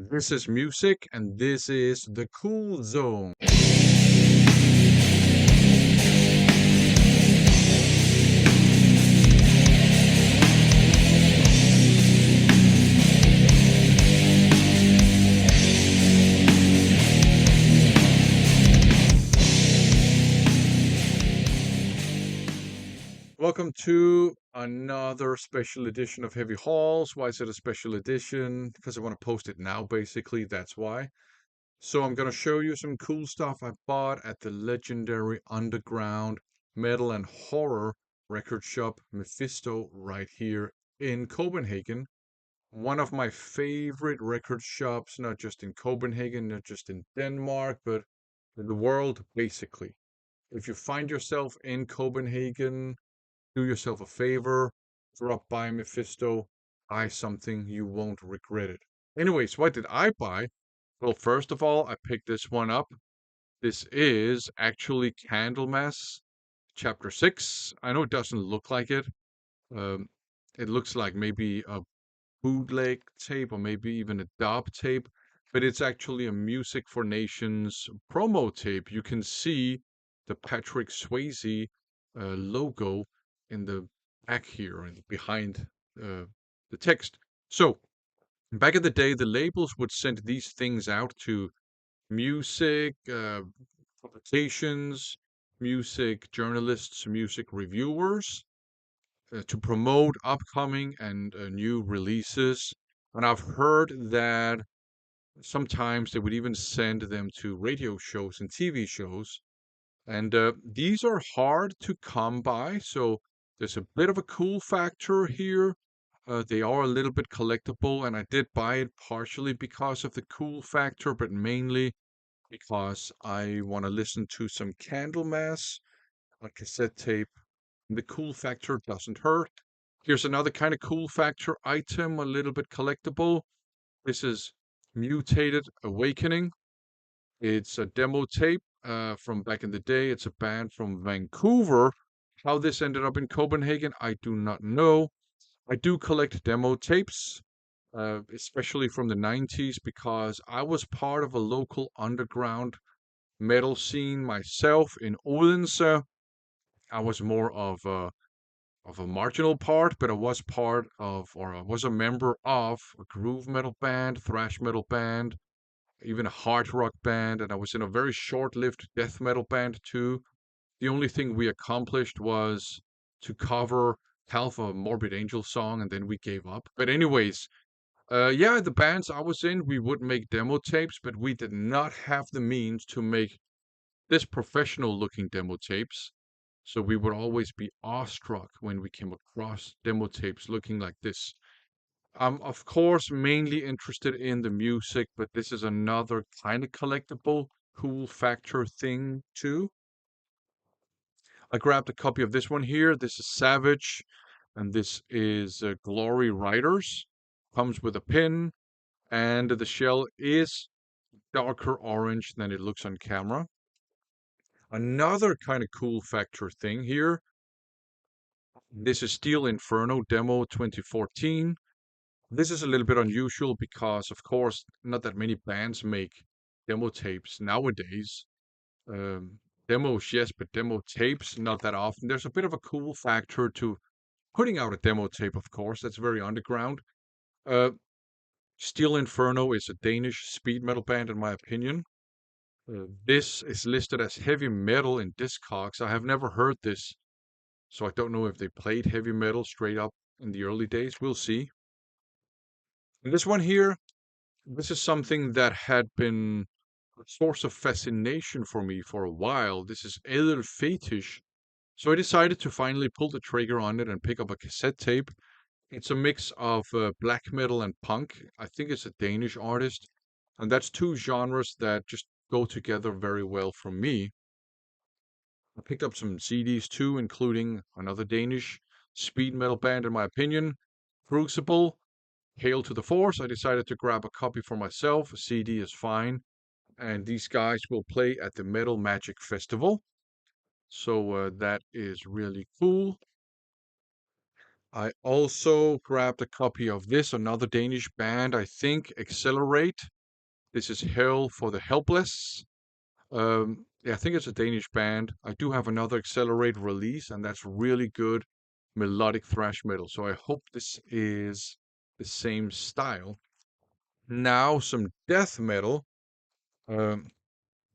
This is music, and this is the Cool Zone. Welcome to another special edition of Heavy Hauls. Why is it a special edition? Because I want to post it now, basically. That's why. So I'm going to show you some cool stuff I bought at the legendary underground metal and horror record shop Mephisto right here in Copenhagen. One of my favorite record shops, not just in Copenhagen, not just in Denmark, but in the world, basically. If you find yourself in Copenhagen, do yourself a favor, drop by Mephisto, buy something, you won't regret it. Anyways, what did I buy? Well, first of all, I picked this one up. This is actually Candlemas Chapter 6. I know it doesn't look like it. Um, it looks like maybe a bootleg tape or maybe even a dub tape, but it's actually a Music for Nations promo tape. You can see the Patrick Swayze logo in the back here and behind the text. So, back in the day, the labels would send these things out to music publications, music journalists, music reviewers to promote upcoming and new releases. And I've heard that sometimes they would even send them to radio shows and TV shows. And these are hard to come by, so there's a bit of a cool factor here. They are a little bit collectible, and I did buy it partially because of the cool factor, but mainly because I want to listen to some Candlemas on cassette tape. The cool factor doesn't hurt. Here's another kind of cool factor item, a little bit collectible. This is Mutated Awakening. It's a demo tape from back in the day. It's a band from Vancouver. How this ended up in Copenhagen, I do not know. I do collect demo tapes, especially from the 90s, because I was part of a local underground metal scene myself in Odense. I was more of a marginal part, but I was part of, or I was a member of a groove metal band, thrash metal band, even a hard rock band, and I was in a very short-lived death metal band too. The only thing we accomplished was to cover half a Morbid Angel song, and then we gave up. But anyways, yeah, the bands I was in, we would make demo tapes, but we did not have the means to make this professional-looking demo tapes. So we would always be awestruck when we came across demo tapes looking like this. I'm, of course, mainly interested in the music, but this is another kind of collectible, cool factor thing too. I grabbed a copy of this one here. This is Savage, and this is Glory Riders. Comes with a pin, and the shell is darker orange than it looks on camera. Another kind of cool factor thing here. This is Steel Inferno Demo 2014. This is a little bit unusual because, of course, not that many bands make demo tapes nowadays. Um, Demos, yes, but demo tapes, not that often. There's a bit of a cool factor to putting out a demo tape, of course. That's very underground. Uh, Steel Inferno is a Danish speed metal band, in my opinion. This is listed as heavy metal in Discogs. I have never heard this, so I don't know if they played heavy metal straight up in the early days. We'll see. And this one here, this is something that had been a source of fascination for me for a while. This is Edel Fetish. So I decided to finally pull the trigger on it and pick up a cassette tape. It's a mix of black metal and punk. I think it's a Danish artist. And that's two genres that just go together very well for me. I picked up some CDs too, including another Danish speed metal band, in my opinion, Crucible. Hail to the Force. I decided to grab a copy for myself. A CD is fine. And these guys will play at the Metal Magic Festival. So that is really cool. I also grabbed a copy of this, another Danish band, I think, Accelerate. This is Hell for the Helpless. Yeah, I think it's a Danish band. I do have another Accelerate release, and that's really good melodic thrash metal. So I hope this is the same style. Now, some death metal. Um,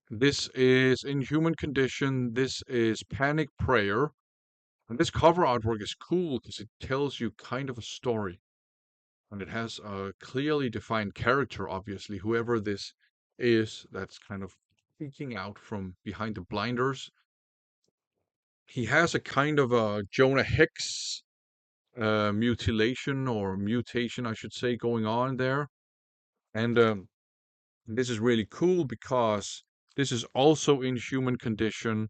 this is In Human Condition. This is Panic Prayer. And this cover artwork is cool because it tells you kind of a story. And it has a clearly defined character, obviously. Whoever this is that's kind of peeking out from behind the blinders. He has a kind of a Jonah Hex mutilation or mutation, I should say, going on there. And this is really cool because this is also in human condition.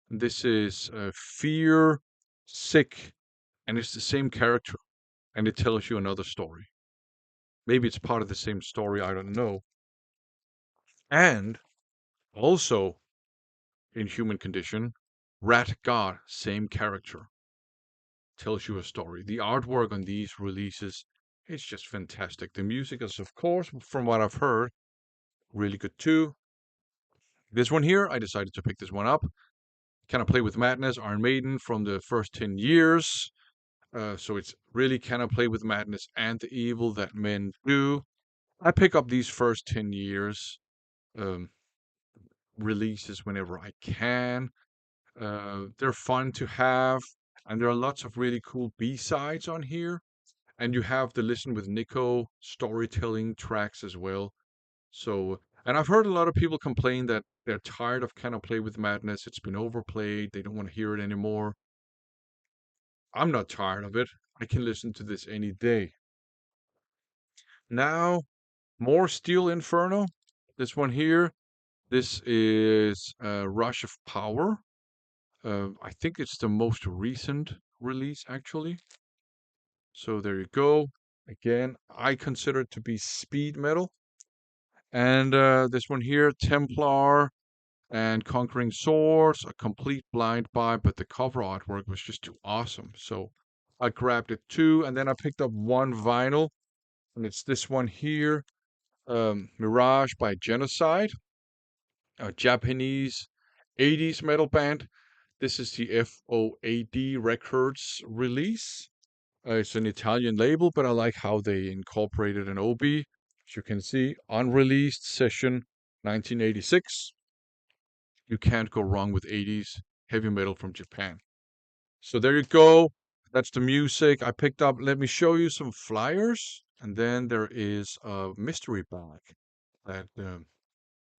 This is fear, sick, and it's the same character. And it tells you another story. Maybe it's part of the same story, I don't know. And also in human condition, Rat God, same character, tells you a story. The artwork on these releases is just fantastic. The music is, of course, from what I've heard, really good too. This one here, I decided to pick this one up. Can I Play with Madness, Iron Maiden from the first 10 years. So it's really Can I Play with Madness and the Evil That Men Do. I pick up these first 10 years um, releases whenever I can. They're fun to have, and there are lots of really cool B-sides on here. And you have the Listen with Nico storytelling tracks as well. So, and I've heard a lot of people complain that they're tired of Can I Play with Madness. It's been overplayed. They don't want to hear it anymore. I'm not tired of it. I can listen to this any day. Now, more Steel Inferno. This one here. This is Rush of Power. I think it's the most recent release, actually. So there you go. Again, I consider it to be speed metal. And this one here, Templar and Conquering Swords, a complete blind buy, but the cover artwork was just too awesome. So I grabbed it too, and then I picked up one vinyl, and it's this one here, Mirage by Genocide, a Japanese 80s metal band. This is the FOAD Records release. It's an Italian label, but I like how they incorporated an OB. As you can see, unreleased session 1986. You can't go wrong with 80s heavy metal from Japan. So there you go. That's the music I picked up. Let me show you some flyers. And then there is a mystery bag that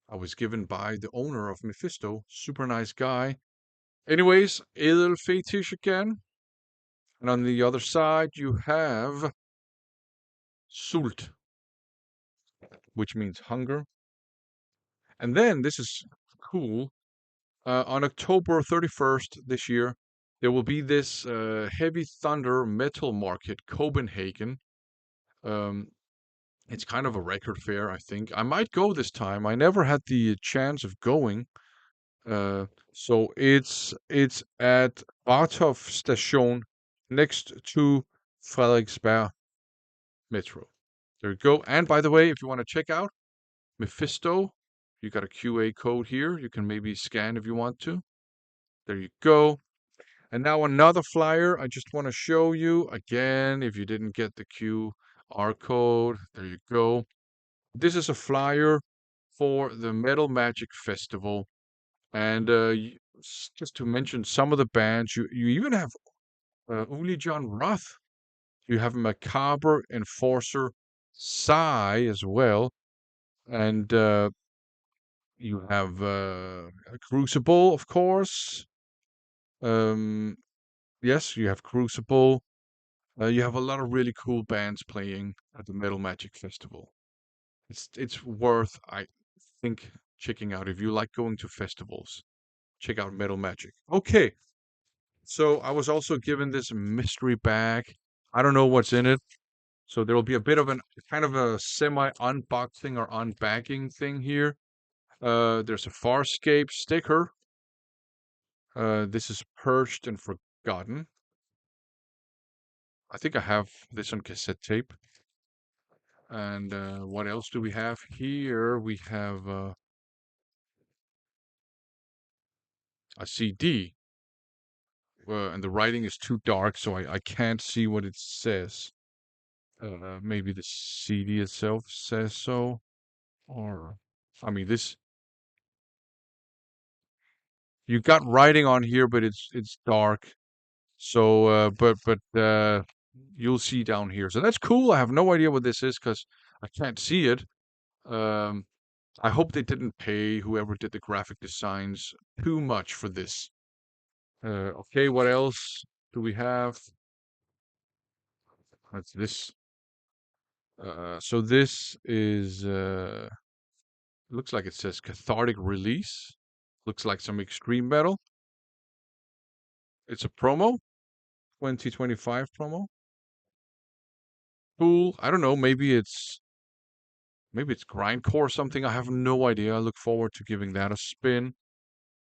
I was given by the owner of Mephisto. Super nice guy. Anyways, Edel Fetish again. And on the other side, you have Sult, which means hunger. And then this is cool. On October 31st this year, there will be this Heavy Thunder Metal Market, Copenhagen. Um, it's kind of a record fair, I think. I might go this time. I never had the chance of going. So it's at Bartov Station next to Frederiksberg Metro. There you go. And by the way, if you want to check out Mephisto, you got a QA code here. You can maybe scan if you want to. There you go. And now another flyer I just want to show you. Again, if you didn't get the QR code, there you go. This is a flyer for the Metal Magic Festival. And just to mention some of the bands, you even have Uli John Roth. You have Macabre, Enforcer, Psy as well. And you have Crucible, of course. Um, yes, you have Crucible. You have a lot of really cool bands playing at the Metal Magic Festival. It's worth, I think, checking out. If you like going to festivals, check out Metal Magic. Okay, so I was also given this mystery bag. I don't know what's in it. So there will be a bit of an kind of a semi-unboxing or unbagging thing here. There's a Farscape sticker. This is Purged and Forgotten. I think I have this on cassette tape. And what else do we have here? We have a CD, and the writing is too dark, so I can't see what it says. Maybe the CD itself says so, or I mean, this you got writing on here, but it's dark. So, but you'll see down here. So that's cool. I have no idea what this is because I can't see it. Um, I hope they didn't pay whoever did the graphic designs too much for this. Okay, what else do we have? That's this. So this is looks like it says cathartic release. Looks like some extreme metal. It's a promo, 2025 promo. Cool. I don't know. Maybe it's grindcore or something. I have no idea. I look forward to giving that a spin.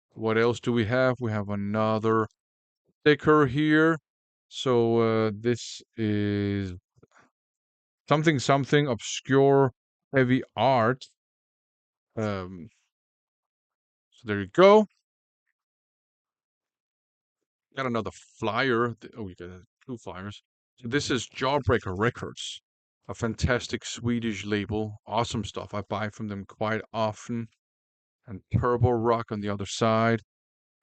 What else do we have? We have another sticker here. So this is something obscure heavy art. So there you go. Got another flyer. Oh, we got two flyers. So this is Jawbreaker Records, a fantastic Swedish label. Awesome stuff. I buy from them quite often. And Turbo Rock on the other side.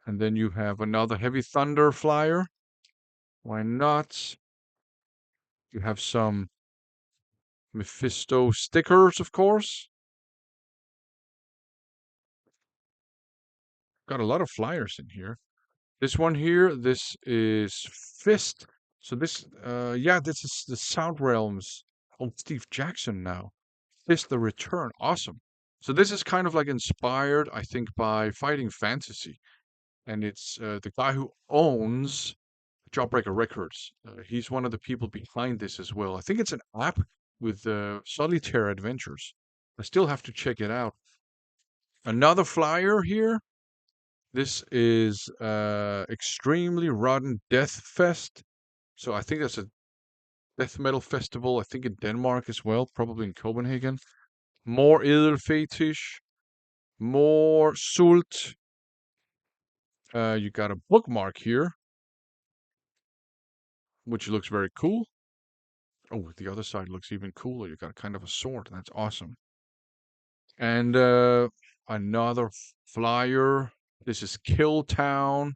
And then you have another Heavy Thunder flyer. Why not? You have some Mephisto stickers, of course. Got a lot of flyers in here. This one here, this is Fist. So this is the Sound Realms. Oh, Steve Jackson now. Fist the Return. Awesome. So this is kind of like inspired, I think, by Fighting Fantasy. And it's the guy who owns Jawbreaker Records. He's one of the people behind this as well. I think it's an app with solitaire adventures. I still have to check it out. Another flyer here. This is Extremely Rotten Death Fest. So I think that's a death metal festival. I think in Denmark as well, probably in Copenhagen. More Edelfetish, more Sult. You got a bookmark here, which looks very cool. Oh, the other side looks even cooler. You got kind of a sword. That's awesome. And another flyer. This is Kill Town.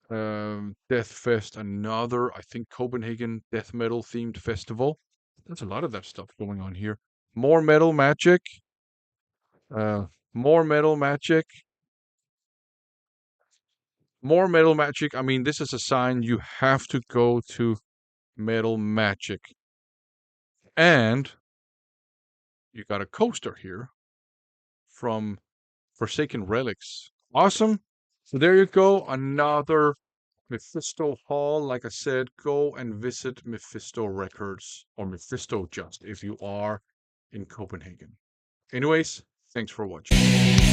Death Fest, another, I think, Copenhagen death metal themed festival. There's a lot of that stuff going on here. More metal magic. Uh, more metal magic. More metal magic. I mean, this is a sign you have to go to Metal Magic. And you got a coaster here from Forsaken Relics. Awesome. So there you go. Another Mephisto Hall. Like I said, go and visit Mephisto Records or Mephisto just if you are in Copenhagen. Anyways, thanks for watching.